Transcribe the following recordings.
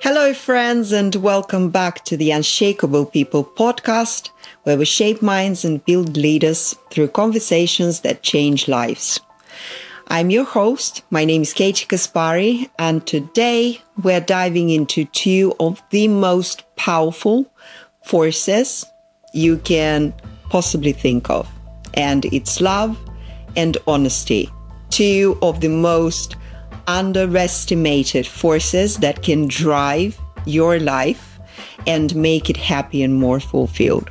Hello, friends, and welcome back to the Unshakeable People Podcast, where we shape minds and build leaders through conversations that change lives. I'm your host. My name is Katie Kaspari, and today we're diving into two of the most powerful forces you can possibly think of, and it's love and honesty. Two of the most underestimated forces that can drive your life and make it happy and more fulfilled.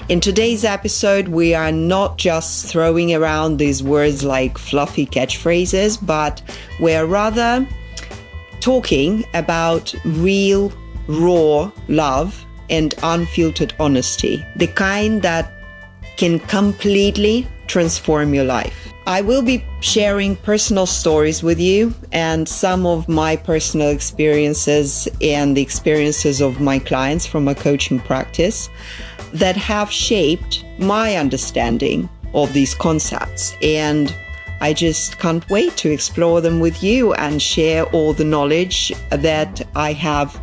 In today's episode, we are not just throwing around these words like fluffy catchphrases, but we're rather talking about real, raw love and unfiltered honesty, the kind that can completely transform your life. I will be sharing personal stories with you and some of my personal experiences and the experiences of my clients from my coaching practice that have shaped my understanding of these concepts. And I just can't wait to explore them with you and share all the knowledge that I have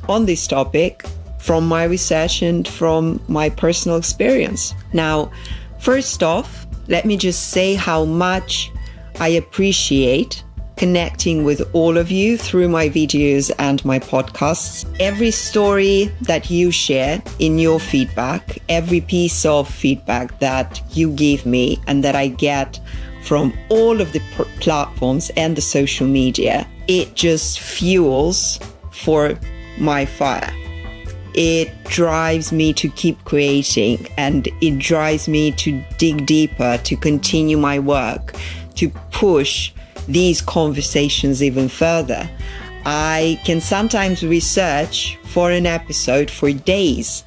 on this topic from my research and from my personal experience. Now, first off, let me just say how much I appreciate connecting with all of you through my videos and my podcasts. Every story that you share in your feedback, every piece of feedback that you give me and that I get from all of the platforms and the social media, it just fuels for my fire. It drives me to keep creating, and it drives me to dig deeper, to continue my work, to push these conversations even further. I can sometimes research for an episode for days,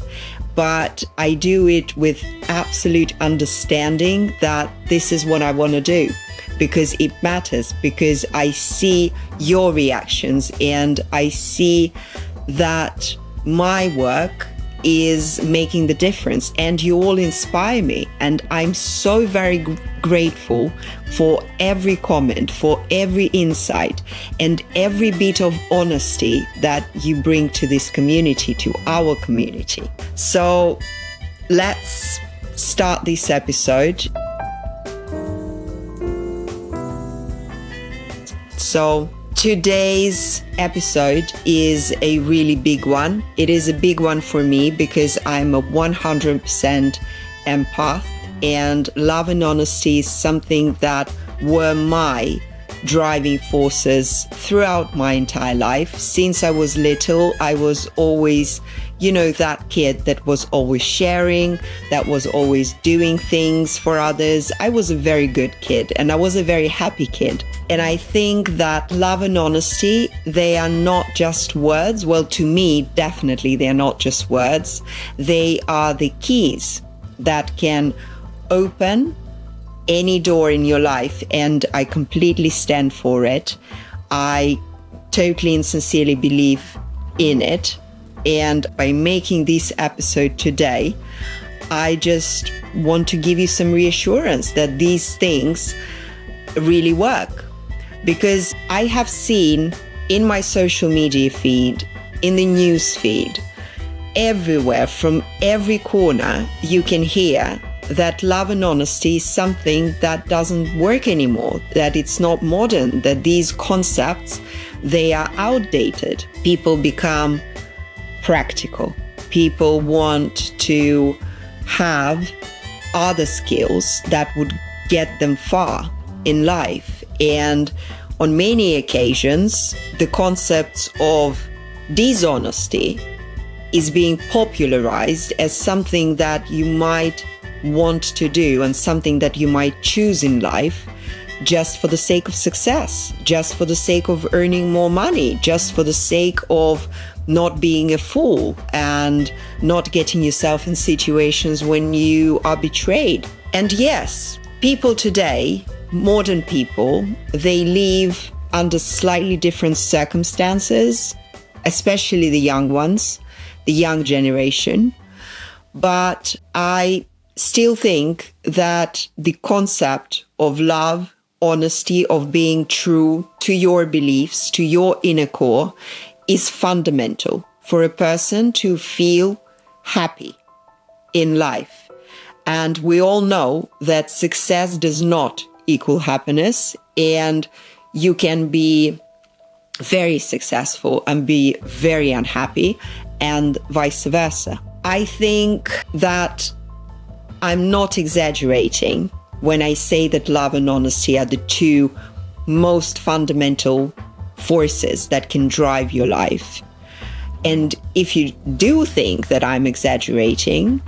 but I do it with absolute understanding that this is what I want to do because it matters, because I see your reactions and I see that my work is making the difference and you all inspire me. And I'm so very grateful for every comment, for every insight and every bit of honesty that you bring to this community, to our community. So let's start this episode. So today's episode is a really big one. It is a big one for me because I'm a 100% empath, and love and honesty is something that were my driving forces throughout my entire life. Since I was little, I was always, that kid that was always sharing, that was always doing things for others. I was a very good kid and I was a very happy kid. And I think that love and honesty, they are not just words. Well, to me, definitely, they are not just words. They are the keys that can open any door in your life, and I completely stand for it. I totally and sincerely believe in it. And by making this episode today, I just want to give you some reassurance that these things really work. Because I have seen in my social media feed, in the news feed, everywhere, from every corner, you can hear that love and honesty is something that doesn't work anymore, that it's not modern, that these concepts, they are outdated. People become practical. People want to have other skills that would get them far in life. And on many occasions, the concepts of dishonesty is being popularized as something that you might want to do and something that you might choose in life just for the sake of success, just for the sake of earning more money, just for the sake of not being a fool and not getting yourself in situations when you are betrayed. And yes, people today, modern people, they live under slightly different circumstances, especially the young ones, the young generation. But I still think that the concept of love, honesty, of being true to your beliefs, to your inner core, is fundamental for a person to feel happy in life. And we all know that success does not equal happiness, and you can be very successful and be very unhappy, and vice versa. I think that I'm not exaggerating when I say that love and honesty are the two most fundamental forces that can drive your life. And if you do think that I'm exaggerating,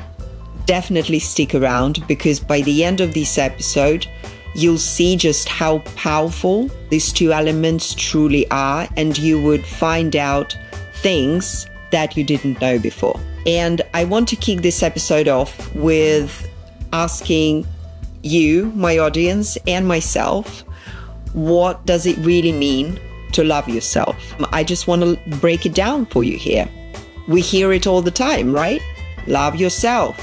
definitely stick around, because by the end of this episode, you'll see just how powerful these two elements truly are, and you would find out things that you didn't know before. And I want to kick this episode off with asking you, my audience, and myself, what does it really mean to love yourself? I just want to break it down for you here. We hear it all the time, right? Love yourself.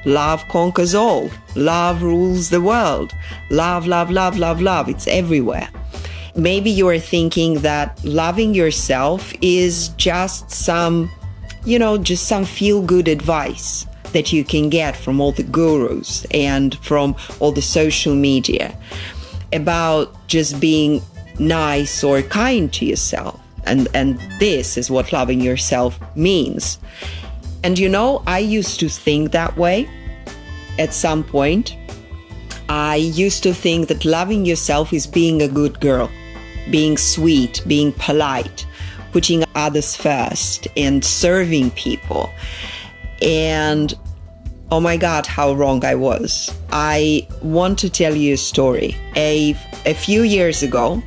Love conquers all. Love rules the world. Love, love, love, love, love. It's everywhere. Maybe you are thinking that loving yourself is just some feel-good advice that you can get from all the gurus and from all the social media about just being nice or kind to yourself. And this is what loving yourself means. And I used to think that way at some point. I used to think that loving yourself is being a good girl, being sweet, being polite, putting others first and serving people. And oh my God, how wrong I was. I want to tell you a story. A few years ago,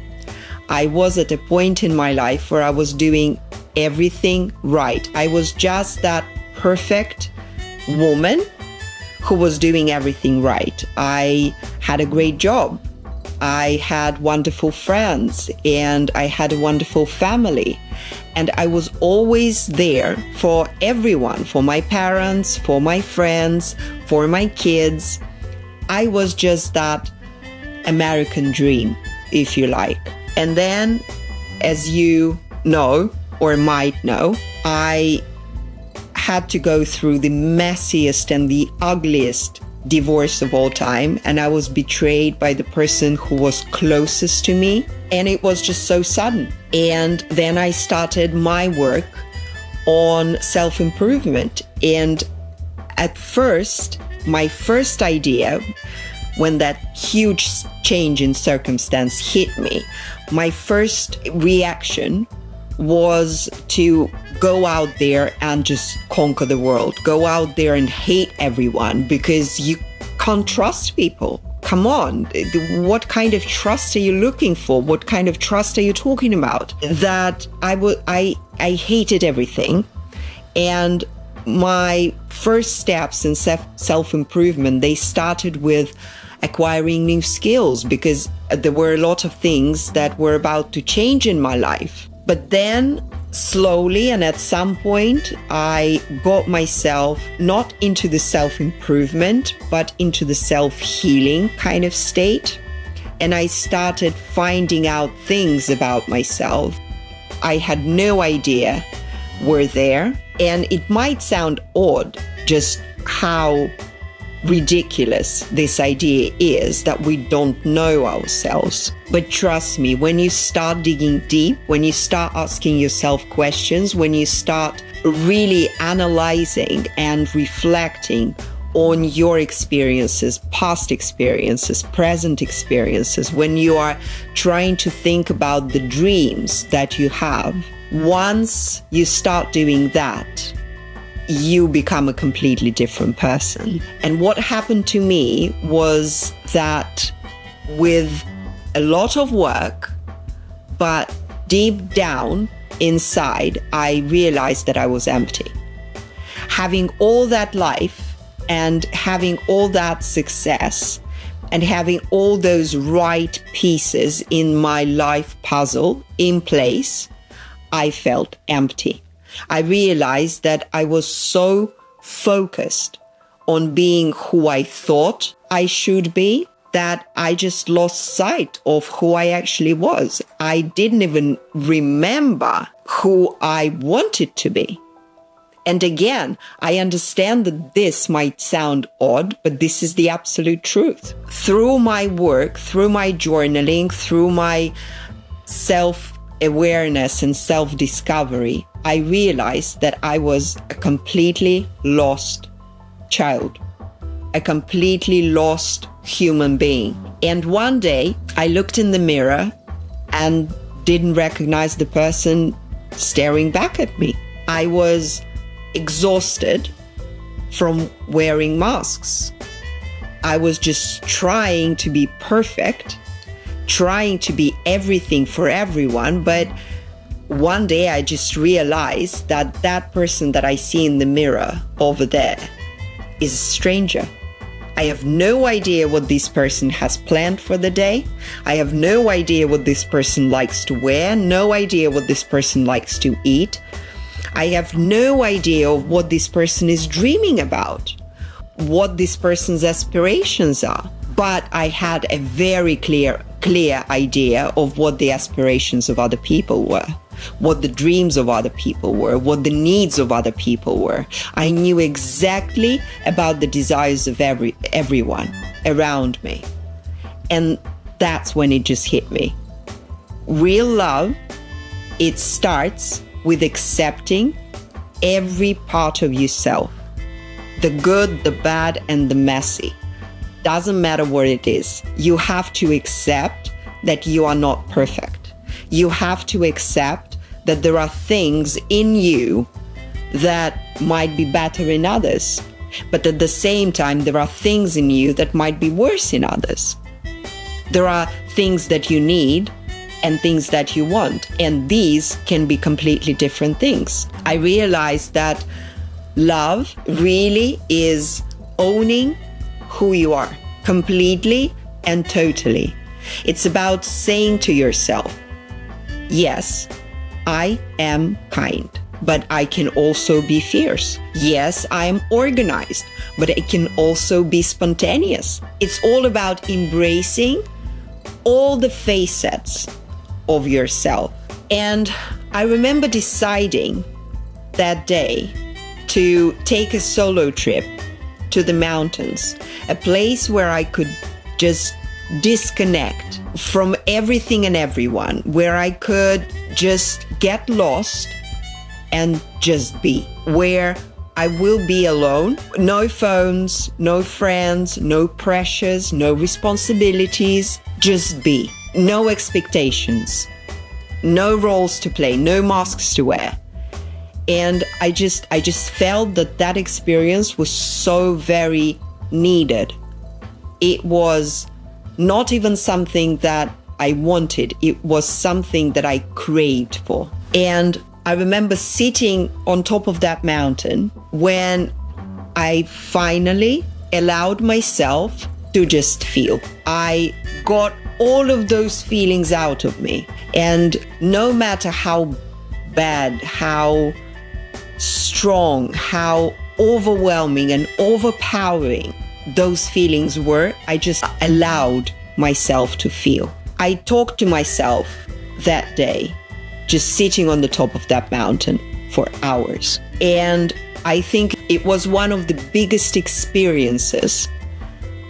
I was at a point in my life where I was doing everything right. I was just that perfect woman who was doing everything right. I had a great job. I had wonderful friends, and I had a wonderful family. And I was always there for everyone, for my parents, for my friends, for my kids. I was just that American dream, if you like. And then, as you know, or might know, I had to go through the messiest and the ugliest divorce of all time, and I was betrayed by the person who was closest to me, and it was just so sudden. And then I started my work on self-improvement, and at first, my first idea, when that huge change in circumstance hit me, my first reaction was to go out there and just conquer the world. Go out there and hate everyone, because you can't trust people. Come on. What kind of trust are you looking for? What kind of trust are you talking about? That I hated everything. And my first steps in self-improvement, they started with acquiring new skills, because there were a lot of things that were about to change in my life. But then slowly, and at some point, I got myself not into the self-improvement, but into the self-healing kind of state. And I started finding out things about myself I had no idea were there. And it might sound odd just how ridiculous this idea is that we don't know ourselves. But trust me, when you start digging deep, when you start asking yourself questions, when you start really analyzing and reflecting on your experiences, past experiences, present experiences, when you are trying to think about the dreams that you have, once you start doing that, you become a completely different person. And what happened to me was that with a lot of work, but deep down inside, I realized that I was empty. Having all that life and having all that success and having all those right pieces in my life puzzle in place, I felt empty. I realized that I was so focused on being who I thought I should be that I just lost sight of who I actually was. I didn't even remember who I wanted to be. And again, I understand that this might sound odd, but this is the absolute truth. Through my work, through my journaling, through my self-awareness and self-discovery, I realized that I was a completely lost child, a completely lost human being. And one day I looked in the mirror and didn't recognize the person staring back at me. I was exhausted from wearing masks. I was just trying to be perfect, trying to be everything for everyone. But one day I just realized that that person that I see in the mirror over there is a stranger. I have no idea what this person has planned for the day. I have no idea what this person likes to wear, no idea what this person likes to eat. I have no idea of what this person is dreaming about, what this person's aspirations are. But I had a very clear idea of what the aspirations of other people were, what the dreams of other people were, what the needs of other people were. I knew exactly about the desires of everyone around me. And that's when it just hit me. Real love, it starts with accepting every part of yourself, the good, the bad, and the messy. Doesn't matter what it is. You have to accept that you are not perfect. You have to accept that there are things in you that might be better in others, but at the same time, there are things in you that might be worse in others. There are things that you need and things that you want, and these can be completely different things. I realized that love really is owning who you are completely and totally. It's about saying to yourself, yes, I am kind, but I can also be fierce. Yes, I am organized, but I can also be spontaneous. It's all about embracing all the facets of yourself. And I remember deciding that day to take a solo trip to the mountains, a place where I could just disconnect from everything and everyone, where I could just get lost and just be, where I will be alone, no phones, no friends, no pressures, no responsibilities, just be. No expectations, no roles to play, no masks to wear. And I just felt that experience was so very needed. It was not even something that I wanted. It was something that I craved for. And I remember sitting on top of that mountain when I finally allowed myself to just feel. I got all of those feelings out of me. And no matter how bad, how strong, how overwhelming and overpowering those feelings were, I just allowed myself to feel. I talked to myself that day, just sitting on the top of that mountain for hours. And I think it was one of the biggest experiences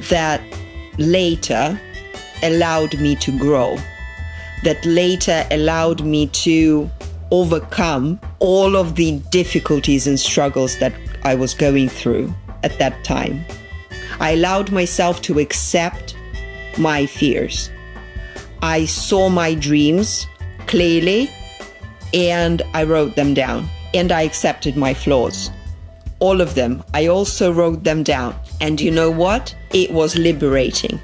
that later allowed me to grow, that later allowed me to overcome all of the difficulties and struggles that I was going through at that time. I allowed myself to accept my fears. I saw my dreams clearly and I wrote them down. And I accepted my flaws. All of them. I also wrote them down. And you know what? It was liberating.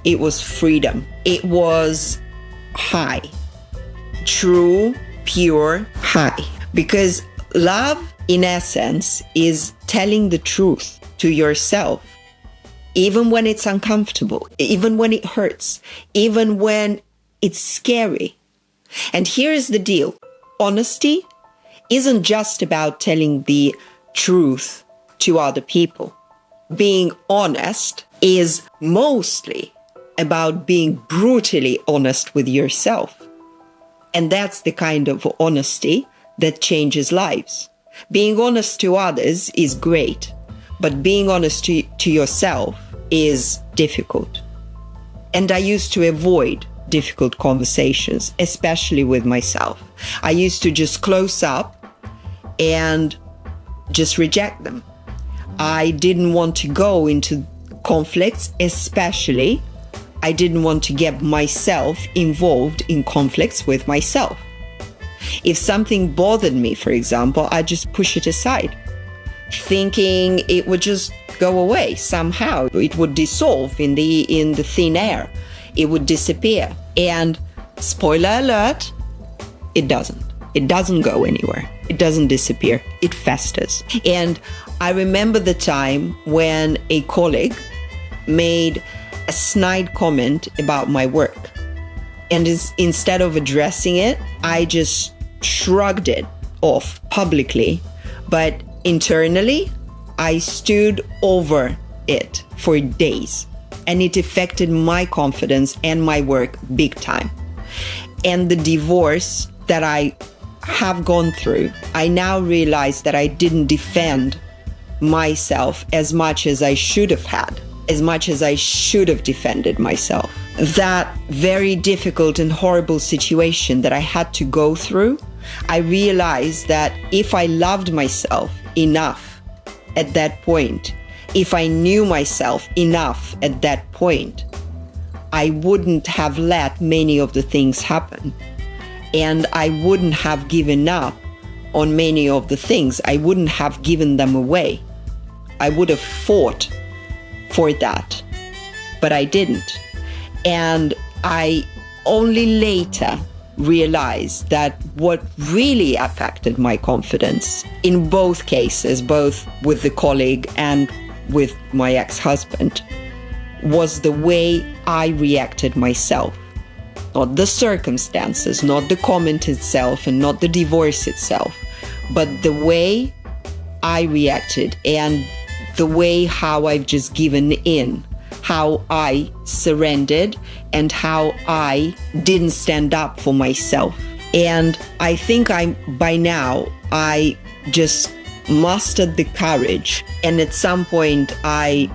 It was freedom. It was high. True, pure high. Because love, in essence, is telling the truth to yourself. Even when it's uncomfortable, even when it hurts, even when it's scary. And here's the deal. Honesty isn't just about telling the truth to other people. Being honest is mostly about being brutally honest with yourself. And that's the kind of honesty that changes lives. Being honest to others is great, but being honest to yourself is difficult. And I used to avoid difficult conversations, especially with myself. I used to just close up and just reject them. I didn't want to go into conflicts, especially I didn't want to get myself involved in conflicts with myself. If something bothered me, for example, I'd just push it aside, thinking it would just go away somehow. It would dissolve in the thin air. It would disappear. And spoiler alert, it doesn't. It doesn't go anywhere. It doesn't disappear. It festers. And I remember the time when a colleague made a snide comment about my work. And instead of addressing it, I just shrugged it off publicly. But internally, I stood over it for days. And it affected my confidence and my work big time. And the divorce that I have gone through, I now realize that I didn't defend myself as much as I should have had, as much as I should have defended myself. That very difficult and horrible situation that I had to go through, I realized that if I loved myself enough at that point, if I knew myself enough at that point, I wouldn't have let many of the things happen. And I wouldn't have given up on many of the things. I wouldn't have given them away. I would have fought for that, but I didn't. And I only later realized that what really affected my confidence in both cases, both with the colleague and with my ex-husband, was the way I reacted myself. Not the circumstances, not the comment itself, and not the divorce itself, but the way I reacted and the way how I've just given in, how I surrendered and how I didn't stand up for myself. And I think by now I just mustered the courage. And at some point I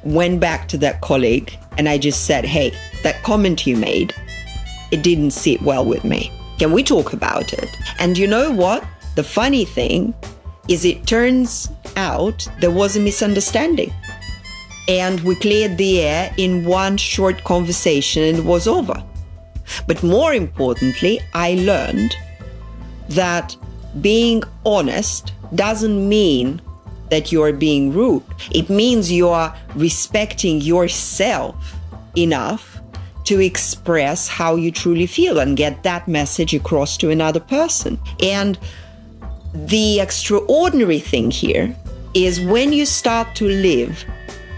went back to that colleague and I just said, hey, that comment you made, it didn't sit well with me. Can we talk about it? And you know what? The funny thing is it turns out there was a misunderstanding. And we cleared the air in one short conversation and it was over. But more importantly, I learned that being honest doesn't mean that you're being rude. It means you are respecting yourself enough to express how you truly feel and get that message across to another person. And the extraordinary thing here is when you start to live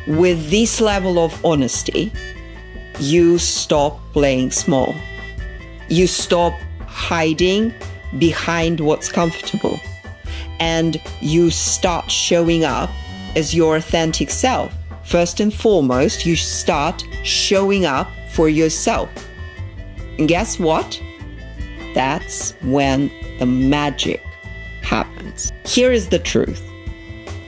with this level of honesty, you stop playing small. You stop hiding behind what's comfortable. And you start showing up as your authentic self. First and foremost, you start showing up for yourself. And guess what? That's when the magic happens. Here is the truth.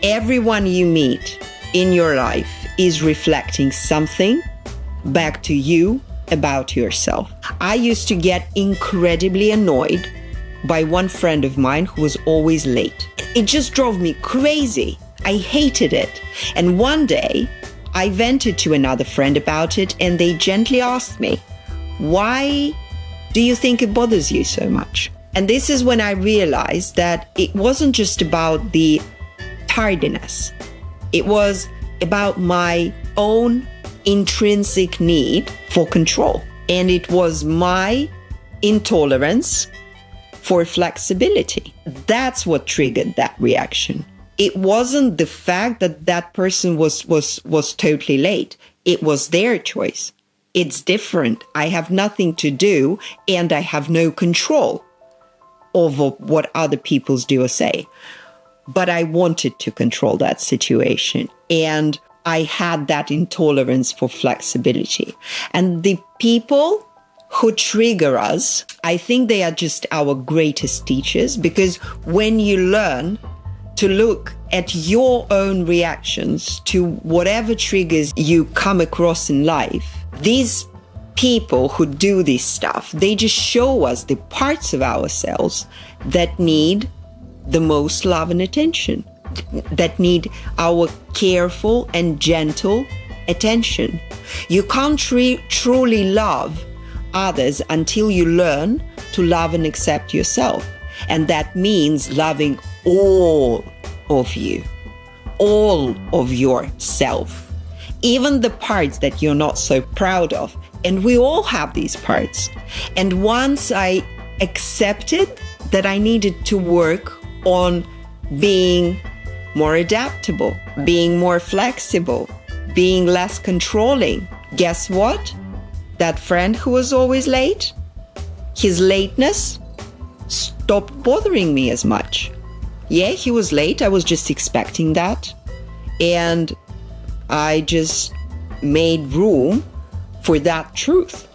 Everyone you meet in your life is reflecting something back to you about yourself. I used to get incredibly annoyed by one friend of mine who was always late. It just drove me crazy. I hated it. And one day, I vented to another friend about it and they gently asked me, why do you think it bothers you so much? And this is when I realized that it wasn't just about the tardiness. It was about my own intrinsic need for control. And it was my intolerance for flexibility. That's what triggered that reaction. It wasn't the fact that that person was totally late. It was their choice. It's different. I have nothing to do and I have no control over what other people do or say. But I wanted to control that situation. And I had that intolerance for flexibility. And the people who trigger us, I think they are just our greatest teachers, because when you learn to look at your own reactions to whatever triggers you come across in life, these people who do this stuff, they just show us the parts of ourselves that need the most love and attention, that need our careful and gentle attention. You can't truly love others until you learn to love and accept yourself. And that means loving all of you, all of yourself, even the parts that you're not so proud of. And we all have these parts. And once I accepted that I needed to work on being more adaptable, being more flexible, being less controlling, guess what? That friend who was always late, his lateness stopped bothering me as much. Yeah, he was late. I was just expecting that. And I just made room for that truth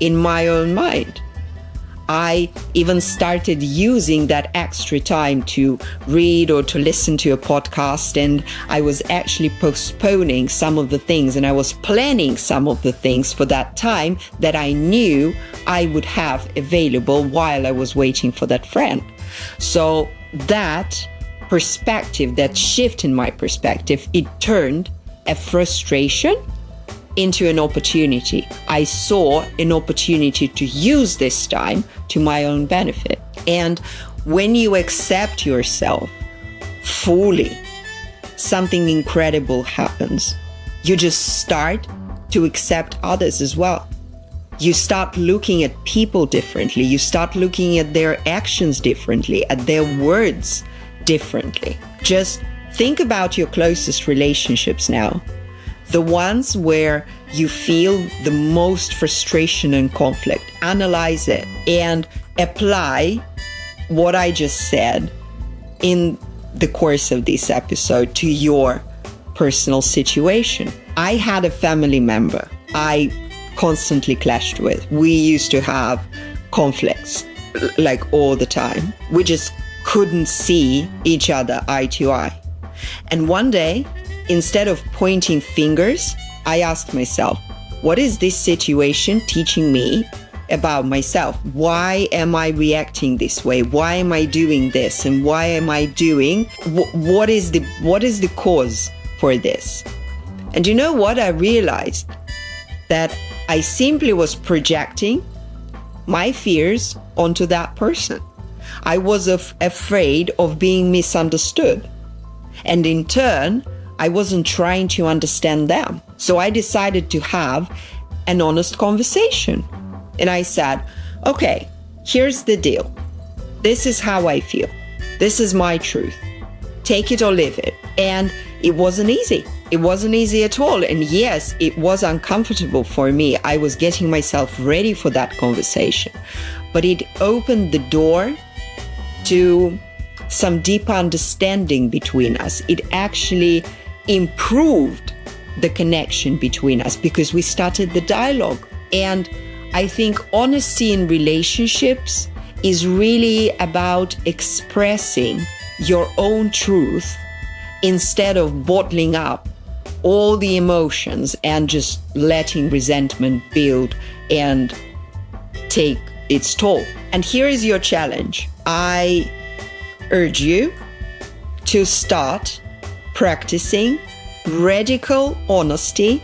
in my own mind. I even started using that extra time to read or to listen to a podcast, and I was actually postponing some of the things, and I was planning some of the things for that time that I knew I would have available while I was waiting for that friend. So that perspective, that shift in my perspective, it turned a frustration into an opportunity. I saw an opportunity to use this time to my own benefit. And when you accept yourself fully, something incredible happens. You just start to accept others as well. You start looking at people differently. You start looking at their actions differently, at their words differently. Just think about your closest relationships now. The ones where you feel the most frustration and conflict. Analyze it and apply what I just said in the course of this episode to your personal situation. I had a family member I constantly clashed with. We used to have conflicts like all the time. We just couldn't see each other eye to eye. And one day, instead of pointing fingers, I asked myself, what is this situation teaching me about myself? Why am I reacting this way? Why am I doing this? And why am I doing? What is the cause for this? And you know what? I realized that I simply was projecting my fears onto that person. I was afraid of being misunderstood. And in turn, I wasn't trying to understand them. So I decided to have an honest conversation. And I said, okay, here's the deal. This is how I feel. This is my truth. Take it or leave it. And it wasn't easy. It wasn't easy at all. And yes, it was uncomfortable for me. I was getting myself ready for that conversation. But it opened the door to some deep understanding between us. It actually improved the connection between us because we started the dialogue. And I think honesty in relationships is really about expressing your own truth instead of bottling up all the emotions and just letting resentment build and take its toll. And here is your challenge. I urge you to start practicing radical honesty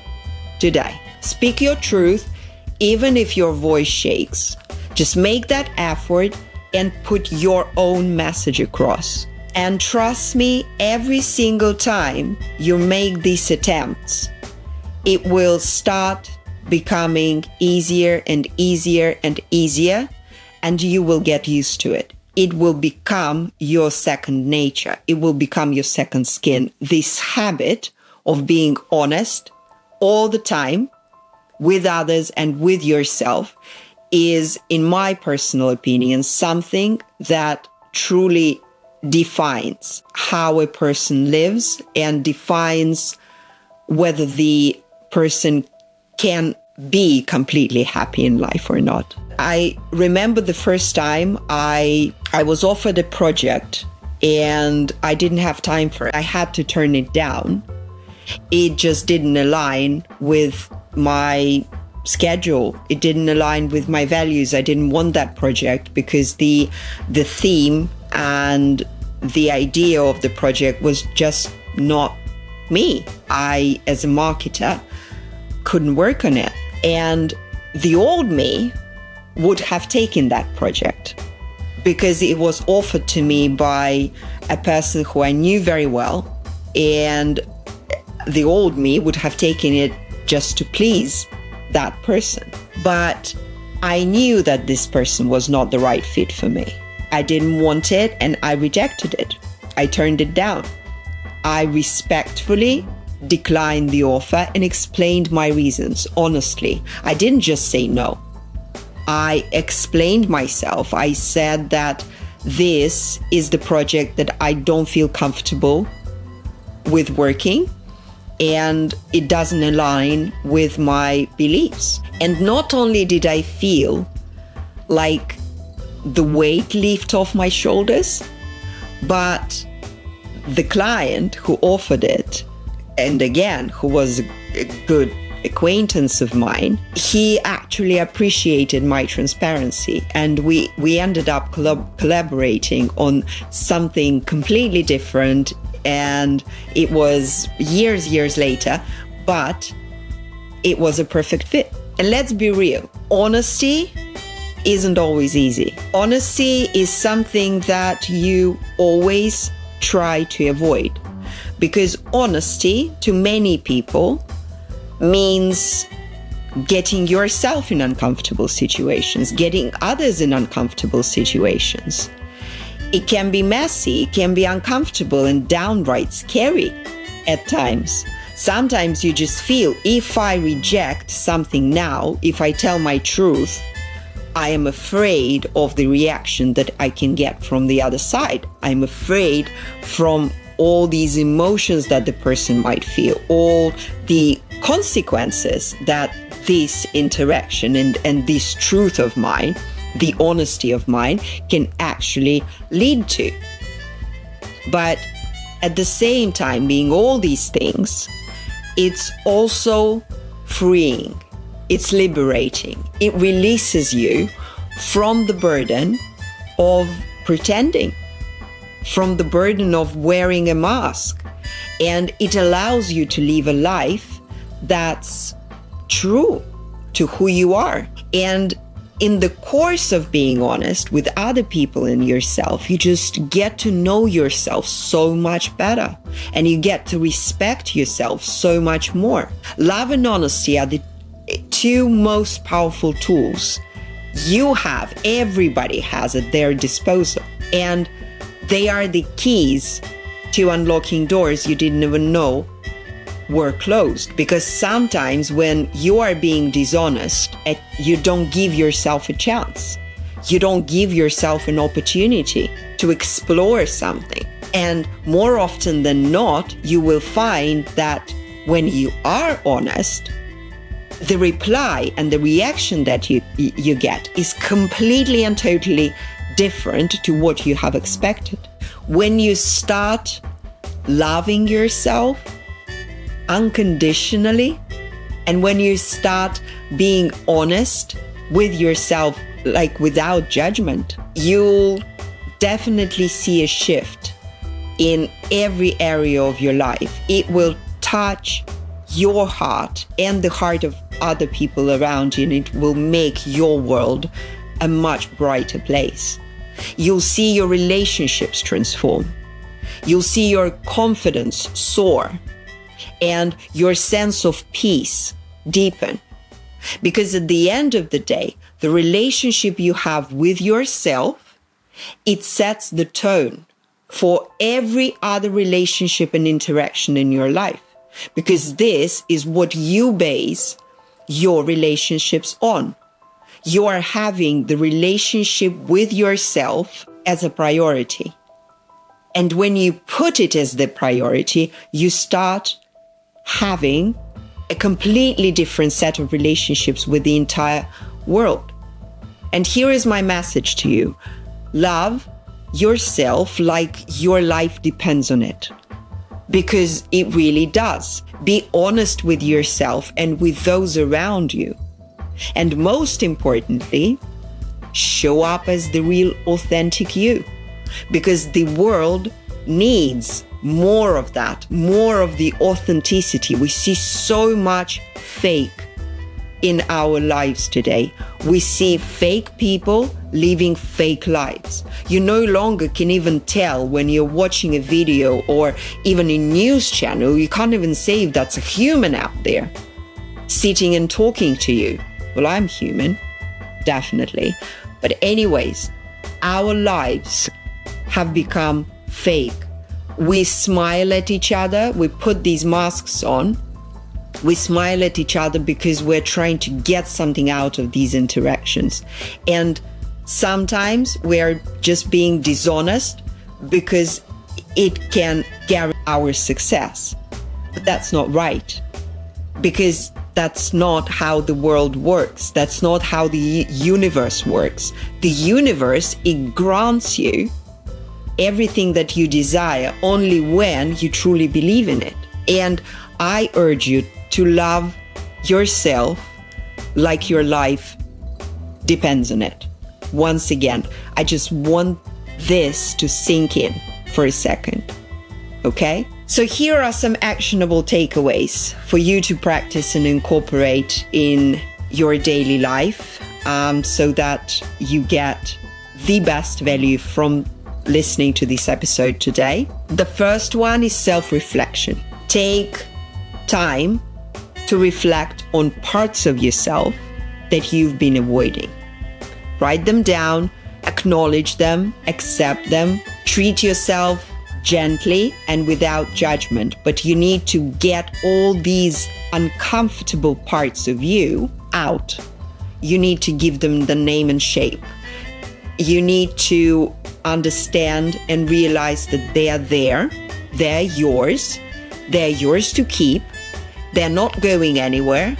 today. Speak your truth, even if your voice shakes. Just make that effort and put your own message across. And trust me, every single time you make these attempts, it will start becoming easier and easier and easier, and you will get used to it. It will become your second nature. It will become your second skin. This habit of being honest all the time with others and with yourself is, in my personal opinion, something that truly defines how a person lives and defines whether the person can be completely happy in life or not. I remember the first time I was offered a project and I didn't have time for it. I had to turn it down. It just didn't align with my schedule. It didn't align with my values. I didn't want that project because the theme and the idea of the project was just not me. I, as a marketer, couldn't work on it. And the old me would have taken that project because it was offered to me by a person who I knew very well. And the old me would have taken it just to please that person. But I knew that this person was not the right fit for me. I didn't want it and I rejected it. I turned it down. I respectfully declined the offer and explained my reasons, honestly. I didn't just say no. I explained myself. I said that this is the project that I don't feel comfortable with working, and it doesn't align with my beliefs. And not only did I feel like the weight lift off my shoulders, but the client who offered it, and again, who was a good acquaintance of mine, he actually appreciated my transparency. And we ended up collaborating on something completely different. And it was years later, but it was a perfect fit. And let's be real, honesty isn't always easy. Honesty is something that you always try to avoid, because honesty to many people means getting yourself in uncomfortable situations, getting others in uncomfortable situations. It can be messy, it can be uncomfortable and downright scary at times. Sometimes you just feel, if I reject something now, if I tell my truth, I am afraid of the reaction that I can get from the other side. I'm afraid from all these emotions that the person might feel, all the consequences that this interaction and this truth of mine, the honesty of mine, can actually lead to. But at the same time, being all these things, it's also freeing. It's liberating. It releases you from the burden of pretending, from the burden of wearing a mask. And it allows you to live a life that's true to who you are. And in the course of being honest with other people and yourself, you just get to know yourself so much better, and you get to respect yourself so much more. Love and honesty are the two most powerful tools everybody has at their disposal. And they are the keys to unlocking doors you didn't even know were closed. Because sometimes when you are being dishonest, you don't give yourself a chance. You don't give yourself an opportunity to explore something. And more often than not, you will find that when you are honest, the reply and the reaction that you get is completely and totally different to what you have expected. When you start loving yourself unconditionally, and when you start being honest with yourself, like without judgment, you'll definitely see a shift in every area of your life. It will touch your heart and the heart of other people around you, and it will make your world a much brighter place. You'll see your relationships transform. You'll see your confidence soar and your sense of peace deepen. Because at the end of the day, the relationship you have with yourself, it sets the tone for every other relationship and interaction in your life. Because this is what you base your relationships on. You are having the relationship with yourself as a priority. And when you put it as the priority, you start having a completely different set of relationships with the entire world. And here is my message to you. Love yourself like your life depends on it. Because it really does. Be honest with yourself and with those around you. And most importantly, show up as the real authentic you. Because the world needs more of that, more of the authenticity. We see so much fake in our lives today. We see fake people living fake lives. You no longer can even tell when you're watching a video or even a news channel, you can't even say if that's a human out there sitting and talking to you. Well, I'm human, definitely. But anyways, our lives have become fake. We smile at each other. We put these masks on. We smile at each other because we're trying to get something out of these interactions. And sometimes we're just being dishonest because it can guarantee our success. But that's not right. Because that's not how the world works. That's not how the universe works. The universe, it grants you everything that you desire only when you truly believe in it. And I urge you to love yourself like your life depends on it. Once again, I just want this to sink in for a second. Okay? So here are some actionable takeaways for you to practice and incorporate in your daily life, so that you get the best value from listening to this episode today. The first one is self-reflection. Take time to reflect on parts of yourself that you've been avoiding. Write them down, acknowledge them, accept them, treat yourself gently and without judgment. But you need to get all these uncomfortable parts of you out. You need to give them the name and shape. You need to understand and realize that they are there. They're yours. They're yours to keep. They're not going anywhere.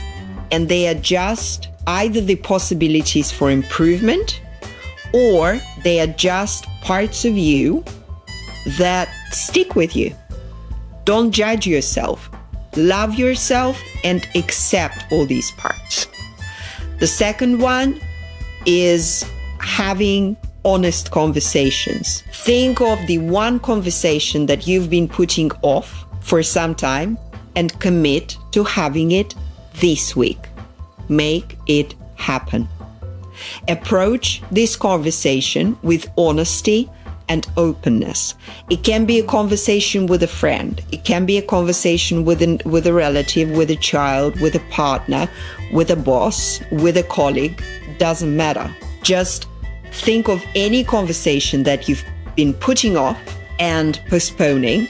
And they are just either the possibilities for improvement, or they are just parts of you that stick with you. Don't judge yourself. Love yourself and accept all these parts. The second one is having honest conversations. Think of the one conversation that you've been putting off for some time and commit to having it this week. Make it happen. Approach this conversation with honesty and openness. It can be a conversation with a friend. It can be a conversation with a relative, with a child, with a partner, with a boss, with a colleague. Doesn't matter. Just think of any conversation that you've been putting off and postponing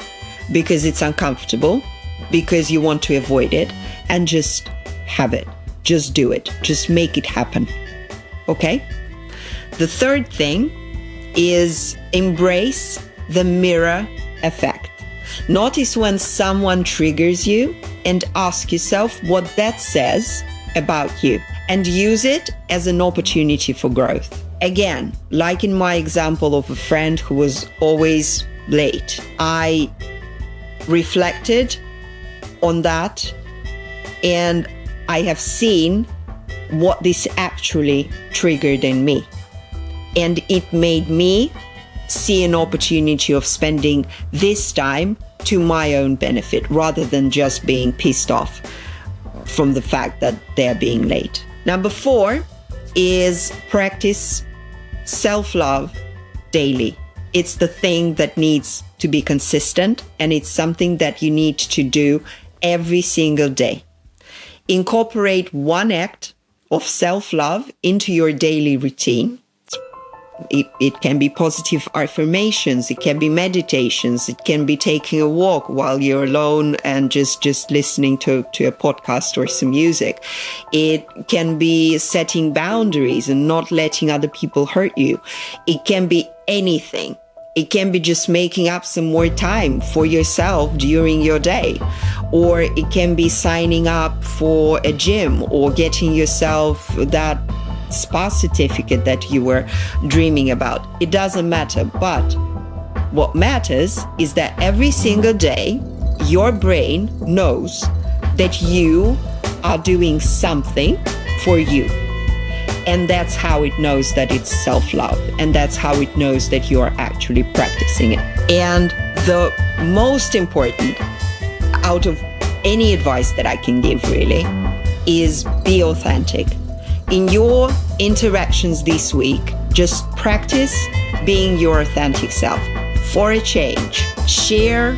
because it's uncomfortable, because you want to avoid it, and just have it. Just do it. Just make it happen. Okay? The third thing is embrace the mirror effect. Notice when someone triggers you and ask yourself what that says about you, and use it as an opportunity for growth. Again, like in my example of a friend who was always late, I reflected on that and I have seen what this actually triggered in me. And it made me see an opportunity of spending this time to my own benefit rather than just being pissed off from the fact that they're being late. Number 4 is practice self-love daily. It's the thing that needs to be consistent, and it's something that you need to do every single day. Incorporate one act of self-love into your daily routine. It can be positive affirmations, it can be meditations, it can be taking a walk while you're alone and just listening to a podcast or some music. It can be setting boundaries and not letting other people hurt you. It can be anything. It can be just making up some more time for yourself during your day. Or it can be signing up for a gym or getting yourself that spa certificate that you were dreaming about. It doesn't matter. But what matters is that every single day, your brain knows that you are doing something for you. And that's how it knows that it's self-love. And that's how it knows that you are actually practicing it. And the most important out of any advice that I can give really is be authentic. In your interactions this week, just practice being your authentic self. For a change, share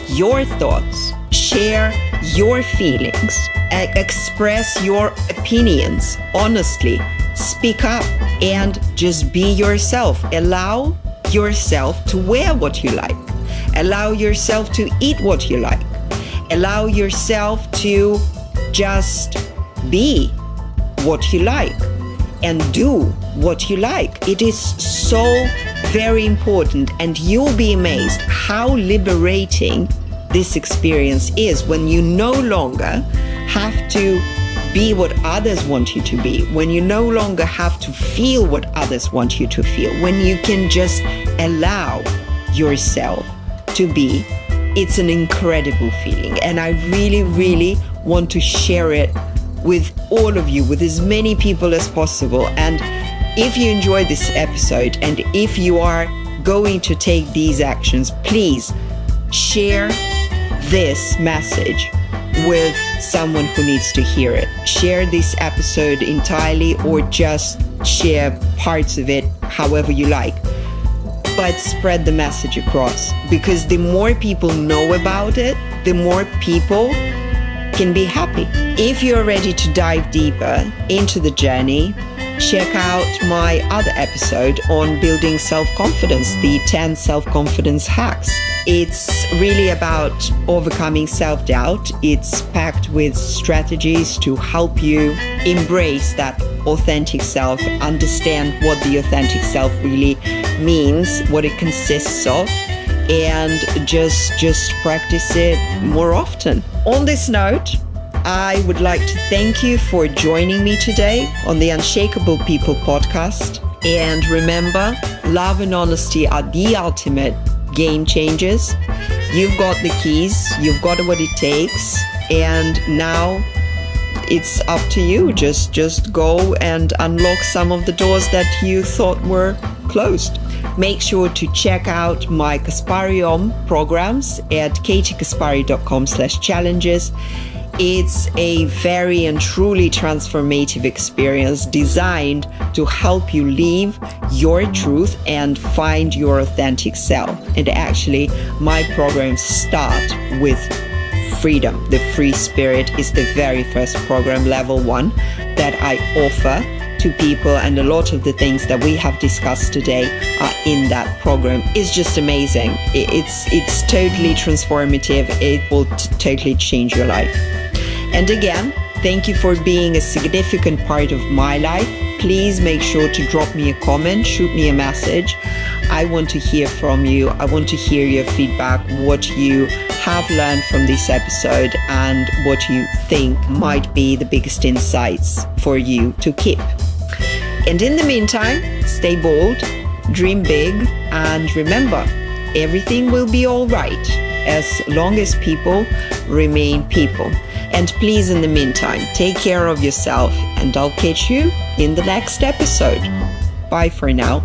your thoughts, share your feelings, express your opinions honestly. Speak up and just be yourself. Allow yourself to wear what you like. Allow yourself to eat what you like. Allow yourself to just be what you like and do what you like. It is so very important, and you'll be amazed how liberating this experience is when you no longer have to be what others want you to be, when you no longer have to feel what others want you to feel, when you can just allow yourself to be. It's an incredible feeling, and I really, really want to share it with all of you, with as many people as possible. And if you enjoyed this episode, and if you are going to take these actions, please share this message with someone who needs to hear it. Share this episode entirely or just share parts of it, however you like. But spread the message across, because the more people know about it, the more people can be happy. If you're ready to dive deeper into the journey, check out my other episode on building self-confidence, the 10 self-confidence hacks. It's really about overcoming self-doubt. It's packed with strategies to help you embrace that authentic self, understand what the authentic self really means, what it consists of, and just practice it more often. On this note, I would like to thank you for joining me today on the Unshakable People Podcast. And remember, love and honesty are the ultimate game changers. You've got the keys, you've got what it takes, and now it's up to you. Just go and unlock some of the doors that you thought were closed. Make sure to check out my Kaspari programs at katiekaspari.com/challenges. It's a very and truly transformative experience designed to help you live your truth and find your authentic self. And actually, my programs start with freedom. The Free Spirit is the very first program, level 1, that I offer to people, and a lot of the things that we have discussed today are in that program. It's just amazing. It's totally transformative. It will totally change your life. And again, thank you for being a significant part of my life. Please make sure to drop me a comment, shoot me a message. I want to hear from you. I want to hear your feedback, what you have learned from this episode, and what you think might be the biggest insights for you to keep. And in the meantime, stay bold, dream big, and remember, everything will be all right as long as people remain people. And please, in the meantime, take care of yourself, and I'll catch you in the next episode. Bye for now.